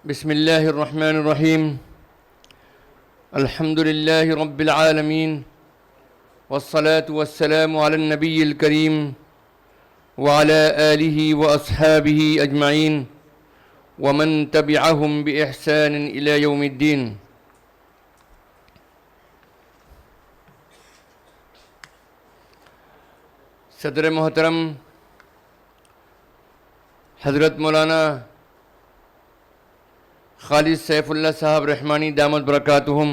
بسم الله الرحمن الرحيم. الحمد لله رب العالمين، والصلاة والسلام على النبي الكريم وعلى آله وأصحابه أجمعين ومن تبعهم بإحسان إلى يوم الدين. صدر محترم حضرت مولانا خالد سیف اللہ صاحب رحمانی دامت برکاتہم،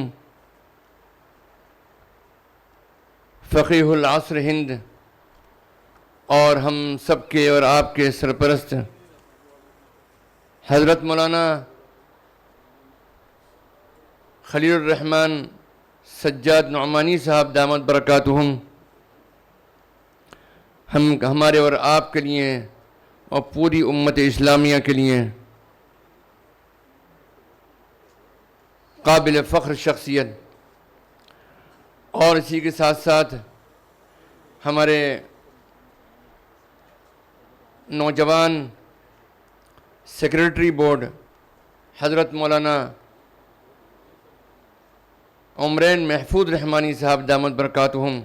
فقیہ العصر ہند، اور ہم سب کے اور آپ کے سرپرست حضرت مولانا خلیل الرحمن سجاد نعمانی صاحب دامت برکاتہم، ہمارے اور آپ کے لیے اور پوری امت اسلامیہ کے لیے قابل فخر شخصیت، اور اسی کے ساتھ ساتھ ہمارے نوجوان سیکریٹری بورڈ حضرت مولانا عمرین محفوظ رحمانی صاحب دامت برکاتہم،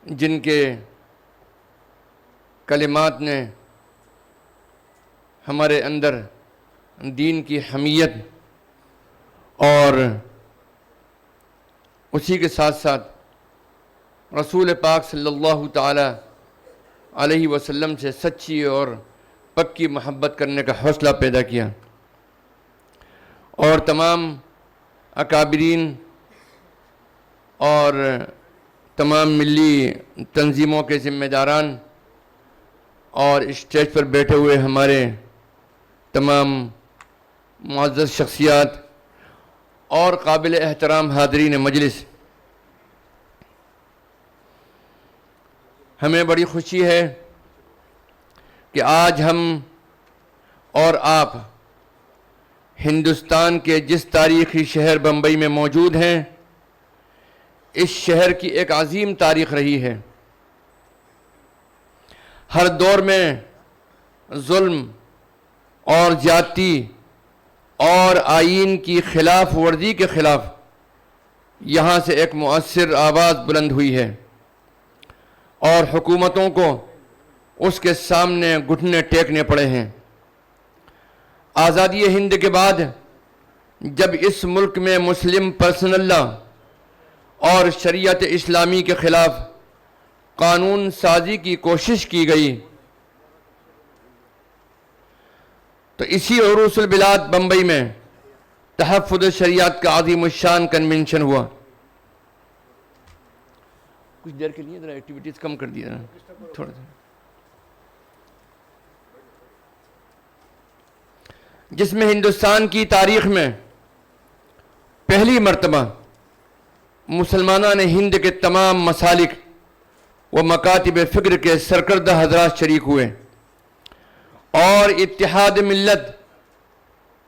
جن کے کلمات نے ہمارے اندر دین کی حمیت اور اسی کے ساتھ ساتھ رسول پاک صلی اللہ تعالی علیہ وسلم سے سچی اور پکی محبت کرنے کا حوصلہ پیدا کیا، اور تمام اکابرین اور تمام ملی تنظیموں کے ذمہ داران اور اسٹیج پر بیٹھے ہوئے ہمارے تمام معزز شخصیات اور قابل احترام حاضرین مجلس، ہمیں بڑی خوشی ہے کہ آج ہم اور آپ ہندوستان کے جس تاریخی شہر بمبئی میں موجود ہیں، اس شہر کی ایک عظیم تاریخ رہی ہے۔ ہر دور میں ظلم اور زیادتی اور آئین کی خلاف ورزی کے خلاف یہاں سے ایک مؤثر آواز بلند ہوئی ہے، اور حکومتوں کو اس کے سامنے گھٹنے ٹیکنے پڑے ہیں۔ آزادی ہند کے بعد جب اس ملک میں مسلم پرسنل لا اور شریعت اسلامی کے خلاف قانون سازی کی کوشش کی گئی، تو اسی عروس البلاد بمبئی میں تحفظ شریعت کا عظیم الشان کنونشن ہوا۔ کچھ دیر کے لیے ذرا ایکٹیویٹیز کم کر دیا تھوڑا سا، جس میں ہندوستان کی تاریخ میں پہلی مرتبہ مسلمانان ہند کے تمام مسالک و مکاتب فکر کے سرکردہ حضرات شریک ہوئے، اور اتحاد ملت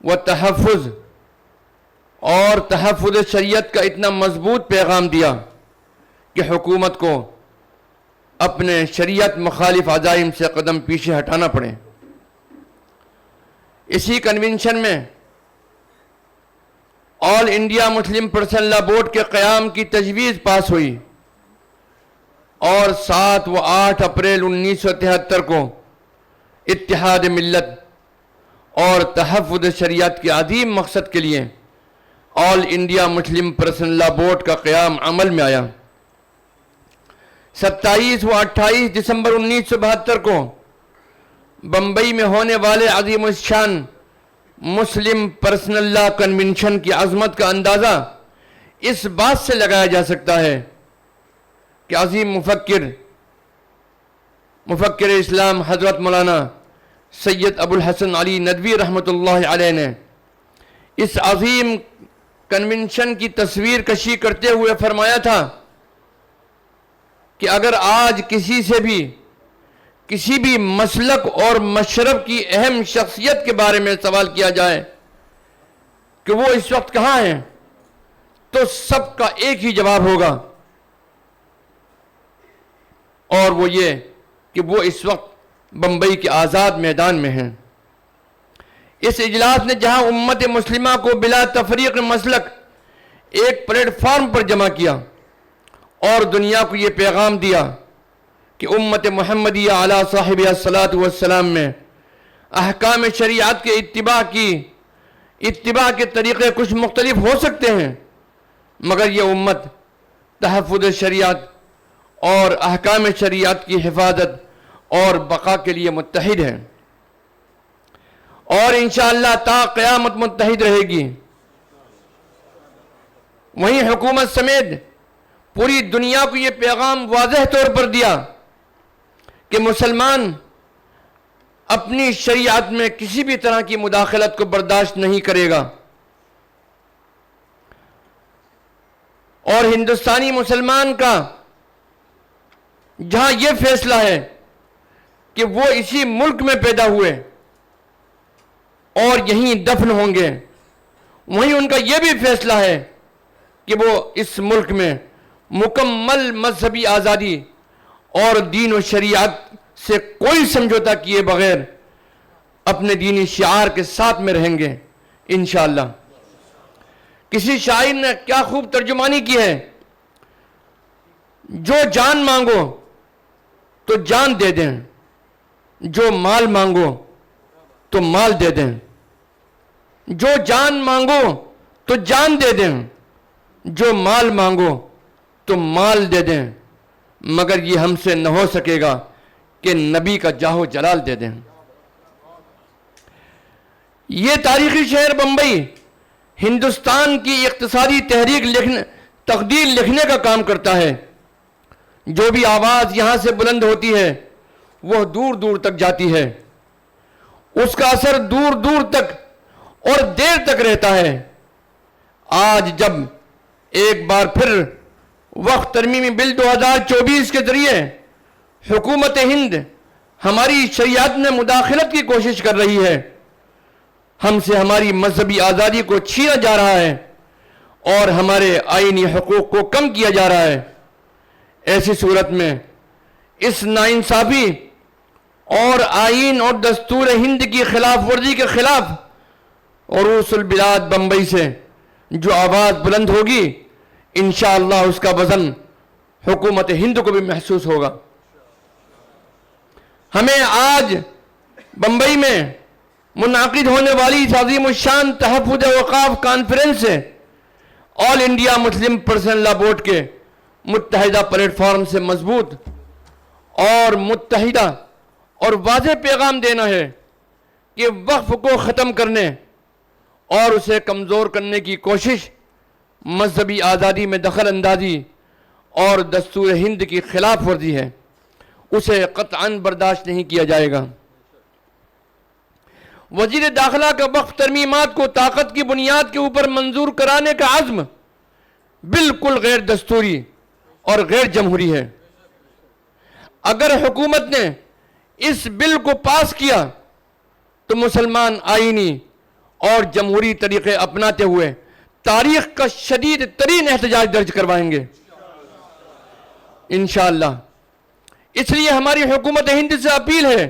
و تحفظ شریعت کا اتنا مضبوط پیغام دیا کہ حکومت کو اپنے شریعت مخالف عزائم سے قدم پیچھے ہٹانا پڑے۔ اسی کنونشن میں آل انڈیا مسلم پرسنل لا بورڈ کے قیام کی تجویز پاس ہوئی، اور 7 و 8 اپریل 1973 کو اتحاد ملت اور تحفظ شریعت کے عظیم مقصد کے لیے آل انڈیا مسلم پرسنل لا بورڈ کا قیام عمل میں آیا۔ 27 و 28 دسمبر 1972 کو بمبئی میں ہونے والے عظیم الشان مسلم پرسنل لا کنونشن کی عظمت کا اندازہ اس بات سے لگایا جا سکتا ہے کہ عظیم مفکر اسلام حضرت مولانا سید ابو الحسن علی ندوی رحمۃ اللہ علیہ نے اس عظیم کنونشن کی تصویر کشی کرتے ہوئے فرمایا تھا کہ اگر آج کسی بھی مسلک اور مشرب کی اہم شخصیت کے بارے میں سوال کیا جائے کہ وہ اس وقت کہاں ہیں، تو سب کا ایک ہی جواب ہوگا، اور وہ یہ کہ وہ اس وقت بمبئی کے آزاد میدان میں ہیں۔ اس اجلاس نے جہاں امت مسلمہ کو بلا تفریق مسلک ایک پلیٹ فارم پر جمع کیا اور دنیا کو یہ پیغام دیا کہ امت محمدیہ علی صاحب الصلاۃ والسلام میں احکام شریعت کے اتباع کے طریقے کچھ مختلف ہو سکتے ہیں، مگر یہ امت تحفظ شریعت اور احکام شریعت کی حفاظت اور بقا کے لیے متحد ہے، اور انشاءاللہ تا قیامت متحد رہے گی۔ وہیں حکومت سمیت پوری دنیا کو یہ پیغام واضح طور پر دیا کہ مسلمان اپنی شریعت میں کسی بھی طرح کی مداخلت کو برداشت نہیں کرے گا، اور ہندوستانی مسلمان کا جہاں یہ فیصلہ ہے کہ وہ اسی ملک میں پیدا ہوئے اور یہیں دفن ہوں گے، وہیں ان کا یہ بھی فیصلہ ہے کہ وہ اس ملک میں مکمل مذہبی آزادی اور دین و شریعت سے کوئی سمجھوتا کیے بغیر اپنے دینی شعار کے ساتھ میں رہیں گے انشاءاللہ۔ کسی شاعر نے کیا خوب ترجمانی کی ہے، جو جان مانگو تو جان دے دیں، جو مال مانگو تو مال دے دیں، جو جان مانگو تو جان دے دیں، جو مال مانگو تو مال دے دیں، مگر یہ ہم سے نہ ہو سکے گا کہ نبی کا جاہ و جلال دے دیں۔ یہ تاریخی شہر بمبئی ہندوستان کی اقتصادی تقدیر لکھنے کا کام کرتا ہے۔ جو بھی آواز یہاں سے بلند ہوتی ہے وہ دور دور تک جاتی ہے، اس کا اثر دور دور تک اور دیر تک رہتا ہے۔ آج جب ایک بار پھر وقت ترمیمی بل 2024 کے ذریعے حکومت ہند ہماری شریعت میں مداخلت کی کوشش کر رہی ہے، ہم سے ہماری مذہبی آزادی کو چھینا جا رہا ہے اور ہمارے آئینی حقوق کو کم کیا جا رہا ہے، ایسی صورت میں اس ناانصافی اور آئین اور دستور ہند کی خلاف ورزی کے خلاف عروس البلاد بمبئی سے جو آواز بلند ہوگی، انشاءاللہ اس کا وزن حکومت ہند کو بھی محسوس ہوگا۔ ہمیں آج بمبئی میں منعقد ہونے والی اس عظیم الشان تحفظ اوقاف کانفرنس سے آل انڈیا مسلم پرسنل لا بورڈ کے متحدہ پلیٹ فارم سے مضبوط اور متحدہ اور واضح پیغام دینا ہے کہ وقف کو ختم کرنے اور اسے کمزور کرنے کی کوشش مذہبی آزادی میں دخل اندازی اور دستور ہند کی خلاف ورزی ہے، اسے قطعاً برداشت نہیں کیا جائے گا۔ وزیر داخلہ کا وقف ترمیمات کو طاقت کی بنیاد کے اوپر منظور کرانے کا عزم بالکل غیر دستوری اور غیر جمہوری ہے۔ اگر حکومت نے اس بل کو پاس کیا تو مسلمان آئینی اور جمہوری طریقے اپناتے ہوئے تاریخ کا شدید ترین احتجاج درج کروائیں گے انشاءاللہ۔ اس لیے ہماری حکومت ہند سے اپیل ہے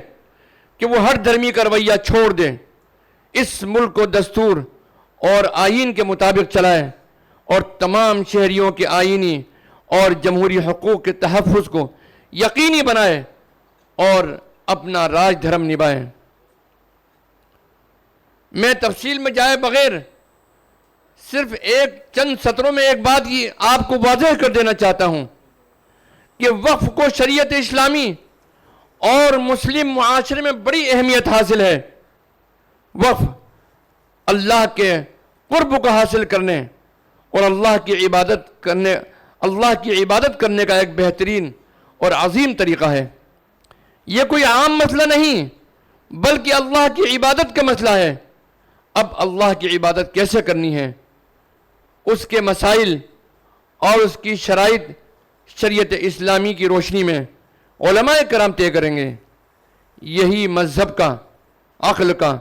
کہ وہ ہر دھرمی کا رویہ چھوڑ دے، اس ملک کو دستور اور آئین کے مطابق چلائے اور تمام شہریوں کے آئینی اور جمہوری حقوق کے تحفظ کو یقینی بنائے اور اپنا راج دھرم نبھائے۔ میں تفصیل میں جائے بغیر صرف چند سطروں میں ایک بات یہ آپ کو واضح کر دینا چاہتا ہوں کہ وقف کو شریعت اسلامی اور مسلم معاشرے میں بڑی اہمیت حاصل ہے۔ وقف اللہ کے قرب کو حاصل کرنے اور اللہ کی عبادت کرنے کا ایک بہترین اور عظیم طریقہ ہے۔ یہ کوئی عام مسئلہ نہیں بلکہ اللہ کی عبادت کا مسئلہ ہے۔ اب اللہ کی عبادت کیسے کرنی ہے، اس کے مسائل اور اس کی شرائط شریعت اسلامی کی روشنی میں علماء کرام طے کریں گے۔ یہی مذہب کا، عقل کا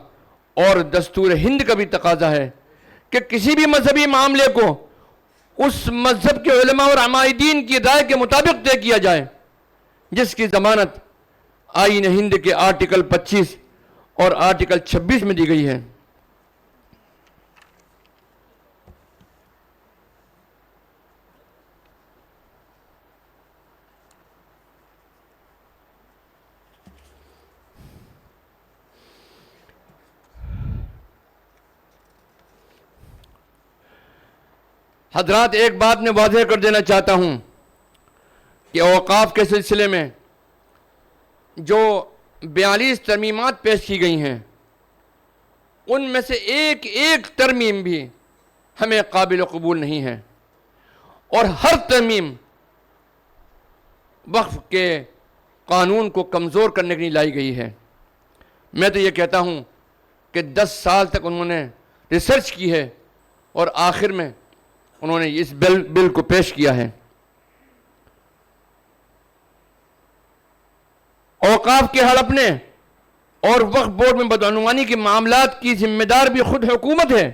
اور دستور ہند کا بھی تقاضا ہے کہ کسی بھی مذہبی معاملے کو اس مذہب کے علماء اور عمائدین کی رائے کے مطابق طے کیا جائے، جس کی ضمانت آئین ہند کے آرٹیکل 25 اور آرٹیکل 26 میں دی گئی ہے۔ حضرات ایک بات میں واضح کر دینا چاہتا ہوں کہ اوقاف کے سلسلے میں جو 42 ترمیمات پیش کی گئی ہیں ان میں سے ایک ایک ترمیم بھی ہمیں قابل قبول نہیں ہے، اور ہر ترمیم وقف کے قانون کو کمزور کرنے کے لیے لائی گئی ہے۔ میں تو یہ کہتا ہوں کہ 10 سال تک انہوں نے ریسرچ کی ہے اور آخر میں انہوں نے اس بل کو پیش کیا ہے۔ اوقاف کے ہڑپنے اور وقف بورڈ میں بدعنوانی کے معاملات کی ذمہ دار بھی خود حکومت ہے۔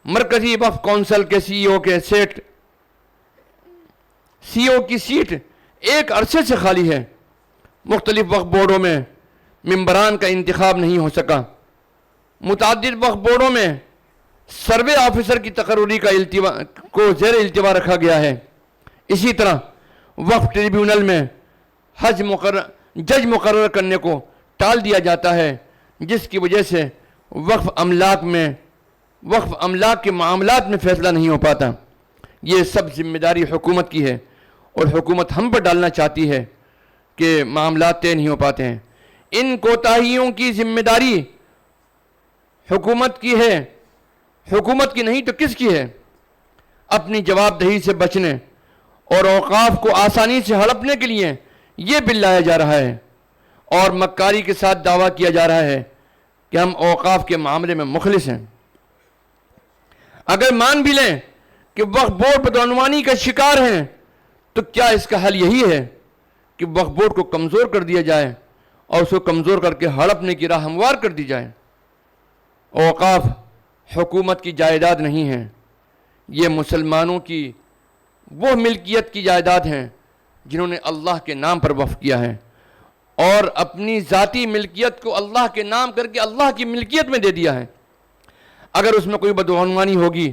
مرکزی وقف کونسل کے سی او کی سیٹ ایک عرصے سے خالی ہے۔ مختلف وقف بورڈوں میں ممبران کا انتخاب نہیں ہو سکا۔ متعدد وقف بورڈوں میں سروے آفیسر کی تقرری کو زیر التوا رکھا گیا ہے۔ اسی طرح وقف ٹریبیونل میں جج مقرر کرنے کو ٹال دیا جاتا ہے، جس کی وجہ سے وقف املاک کے معاملات میں فیصلہ نہیں ہو پاتا۔ یہ سب ذمہ داری حکومت کی ہے اور حکومت ہم پر ڈالنا چاہتی ہے کہ معاملات طے نہیں ہو پاتے ہیں۔ ان کوتاہیوں کی ذمہ داری حکومت کی ہے، حکومت کی نہیں تو کس کی ہے؟ اپنی جواب دہی سے بچنے اور اوقاف کو آسانی سے ہڑپنے کے لیے یہ بل لایا جا رہا ہے اور مکاری کے ساتھ دعویٰ کیا جا رہا ہے کہ ہم اوقاف کے معاملے میں مخلص ہیں۔ اگر مان بھی لیں کہ وقف بورڈ بدعنوانی کا شکار ہیں تو کیا اس کا حل یہی ہے کہ وقف بورڈ کو کمزور کر دیا جائے اور اس کو کمزور کر کے ہڑپنے کی راہ ہموار کر دی جائے؟ اوقاف حکومت کی جائیداد نہیں ہے، یہ مسلمانوں کی وہ ملکیت کی جائیداد ہیں جنہوں نے اللہ کے نام پر وقف کیا ہے اور اپنی ذاتی ملکیت کو اللہ کے نام کر کے اللہ کی ملکیت میں دے دیا ہے۔ اگر اس میں کوئی بدعنوانی ہوگی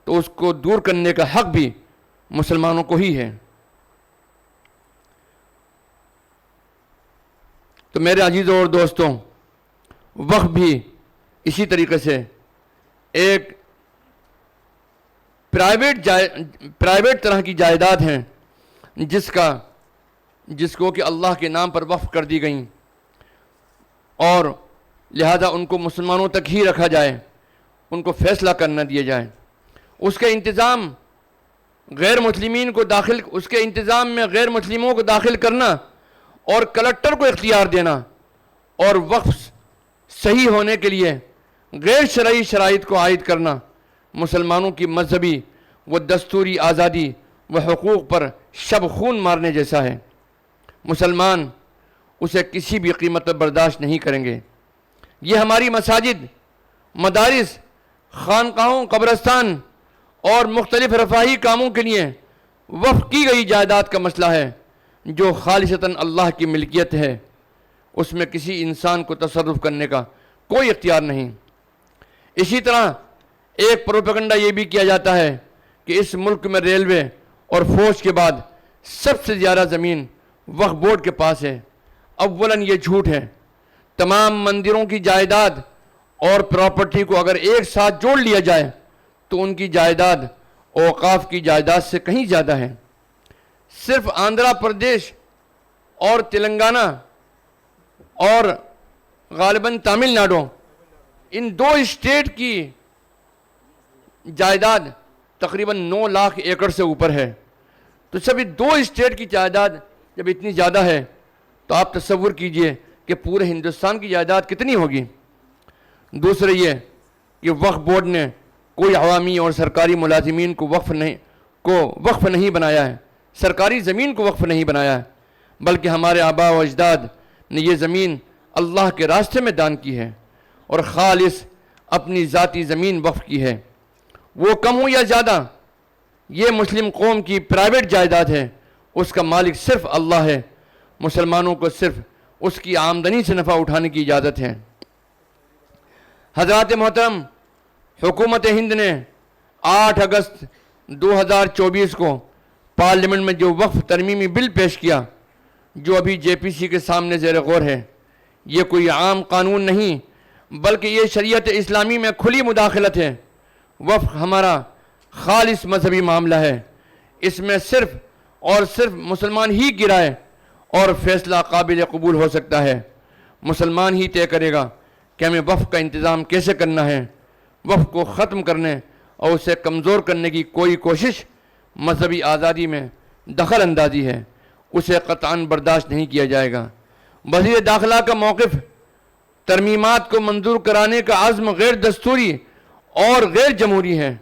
تو اس کو دور کرنے کا حق بھی مسلمانوں کو ہی ہے۔ تو میرے عزیزوں اور دوستوں، وقف بھی اسی طریقے سے ایک پرائیویٹ طرح کی جائیداد ہیں جس کو کہ اللہ کے نام پر وقف کر دی گئیں، اور لہذا ان کو مسلمانوں تک ہی رکھا جائے، ان کو فیصلہ کرنا دیا جائے۔ اس کے انتظام میں غیر مسلموں کو داخل کرنا اور کلکٹر کو اختیار دینا اور وقف صحیح ہونے کے لیے غیر شرعی شرائط کو عائد کرنا مسلمانوں کی مذہبی و دستوری آزادی و حقوق پر شب خون مارنے جیسا ہے۔ مسلمان اسے کسی بھی قیمت پر برداشت نہیں کریں گے۔ یہ ہماری مساجد، مدارس، خانقاہوں، قبرستان اور مختلف رفاہی کاموں کے لیے وقف کی گئی جائیداد کا مسئلہ ہے جو خالصتاً اللہ کی ملکیت ہے، اس میں کسی انسان کو تصرف کرنے کا کوئی اختیار نہیں۔ اسی طرح ایک پروپیگنڈا یہ بھی کیا جاتا ہے کہ اس ملک میں ریلوے اور فوج کے بعد سب سے زیادہ زمین وقف بورڈ کے پاس ہے۔ اولاً یہ جھوٹ ہے۔ تمام مندروں کی جائیداد اور پراپرٹی کو اگر ایک ساتھ جوڑ لیا جائے تو ان کی جائیداد اوقاف کی جائیداد سے کہیں زیادہ ہے۔ صرف آندھرا پردیش اور تلنگانہ اور غالباً تامل ناڈو، ان 2 اسٹیٹ کی جائیداد تقریباً 9 لاکھ ایکڑ سے اوپر ہے۔ تو سبھی 2 اسٹیٹ کی جائیداد جب اتنی زیادہ ہے تو آپ تصور کیجئے کہ پورے ہندوستان کی جائیداد کتنی ہوگی۔ دوسرے یہ کہ وقف بورڈ نے کوئی عوامی اور سرکاری ملازمین کو وقف نہیں بنایا ہے، سرکاری زمین کو وقف نہیں بنایا ہے، بلکہ ہمارے آباء و اجداد نے یہ زمین اللہ کے راستے میں دان کی ہے اور خالص اپنی ذاتی زمین وقف کی ہے۔ وہ کم ہو یا زیادہ، یہ مسلم قوم کی پرائیویٹ جائیداد ہے، اس کا مالک صرف اللہ ہے۔ مسلمانوں کو صرف اس کی آمدنی سے نفع اٹھانے کی اجازت ہے۔ حضرات محترم، حکومت ہند نے 8 اگست 2024 کو پارلیمنٹ میں جو وقف ترمیمی بل پیش کیا، جو ابھی جے پی سی کے سامنے زیر غور ہے، یہ کوئی عام قانون نہیں بلکہ یہ شریعت اسلامی میں کھلی مداخلت ہے۔ وقف ہمارا خالص مذہبی معاملہ ہے، اس میں صرف اور صرف مسلمان ہی کی رائے اور فیصلہ قابل قبول ہو سکتا ہے۔ مسلمان ہی طے کرے گا کہ ہمیں وقف کا انتظام کیسے کرنا ہے۔ وقف کو ختم کرنے اور اسے کمزور کرنے کی کوئی کوشش مذہبی آزادی میں دخل اندازی ہے، اسے قطعاً برداشت نہیں کیا جائے گا۔ وزیر داخلہ کا موقف ترمیمات کو منظور کرانے کا عزم غیر دستوری اور غیر جمہوری ہے۔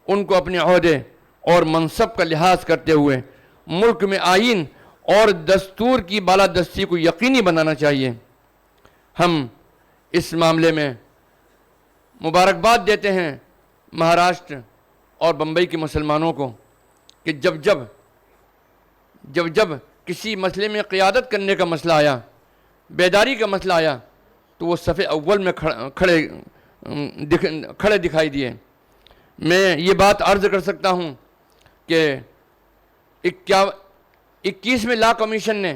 ان کو اپنے عہدے اور منصب کا لحاظ کرتے ہوئے ملک میں آئین اور دستور کی بالادستی کو یقینی بنانا چاہیے۔ ہم اس معاملے میں مبارکباد دیتے ہیں مہاراشٹر اور بمبئی کے مسلمانوں کو کہ جب کسی مسئلے میں قیادت کرنے کا مسئلہ آیا، بیداری کا مسئلہ آیا، تو وہ صف اول میں کھڑے دکھائی دیے۔ میں یہ بات عرض کر سکتا ہوں کہ 21ویں لا کمیشن نے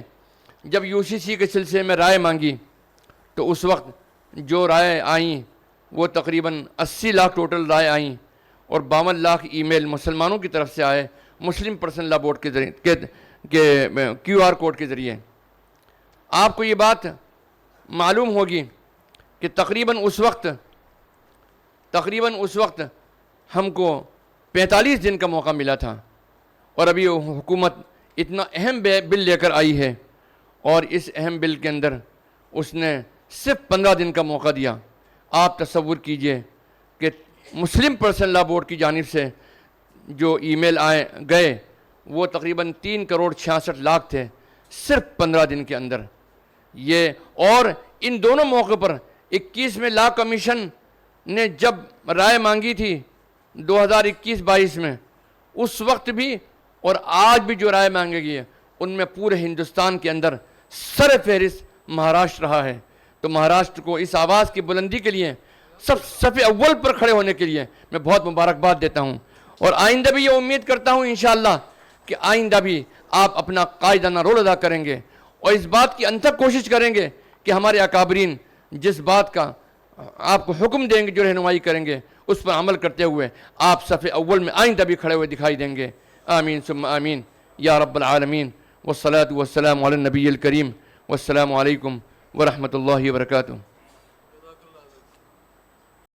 جب UCC کے سلسلے میں رائے مانگی تو اس وقت جو رائے آئیں وہ تقریباً 80 لاکھ ٹوٹل رائے آئیں اور 52 لاکھ ای میل مسلمانوں کی طرف سے آئے مسلم پرسنل لا بورڈ کے ذریعے کے QR کوڈ کے ذریعے۔ آپ کو یہ بات معلوم ہوگی کہ تقریباً اس وقت ہم کو 45 دن کا موقع ملا تھا، اور ابھی حکومت اتنا اہم بل لے کر آئی ہے اور اس اہم بل کے اندر اس نے صرف 15 دن کا موقع دیا۔ آپ تصور کیجئے کہ مسلم پرسنل لا بورڈ کی جانب سے جو ای میل گئے وہ تقریباً 3 کروڑ 66 لاکھ تھے صرف 15 دن کے اندر۔ یہ اور ان دونوں موقع پر 21ویں لا کمیشن نے جب رائے مانگی تھی 2021-22 میں، اس وقت بھی اور آج بھی جو رائے مانگے گئی ہے ان میں پورے ہندوستان کے اندر سر فہرست مہاراشٹر رہا ہے۔ تو مہاراشٹر کو اس آواز کی بلندی کے لیے صف اول پر کھڑے ہونے کے لیے میں بہت مبارکباد دیتا ہوں، اور آئندہ بھی یہ امید کرتا ہوں انشاءاللہ کہ آئندہ بھی آپ اپنا قائدانہ رول ادا کریں گے اور اس بات کی انتھک کوشش کریں گے کہ ہمارے اکابرین جس بات کا آپ کو حکم دیں گے، جو رہنمائی کریں گے، اس پر عمل کرتے ہوئے آپ صف اول میں آئندہ بھی کھڑے ہوئے دکھائی دیں گے۔ آمین ثم آمین یا رب العالمین، والصلاة والسلام علی النبی الکریم، والسلام علیکم ورحمۃ اللہ وبرکاتہ۔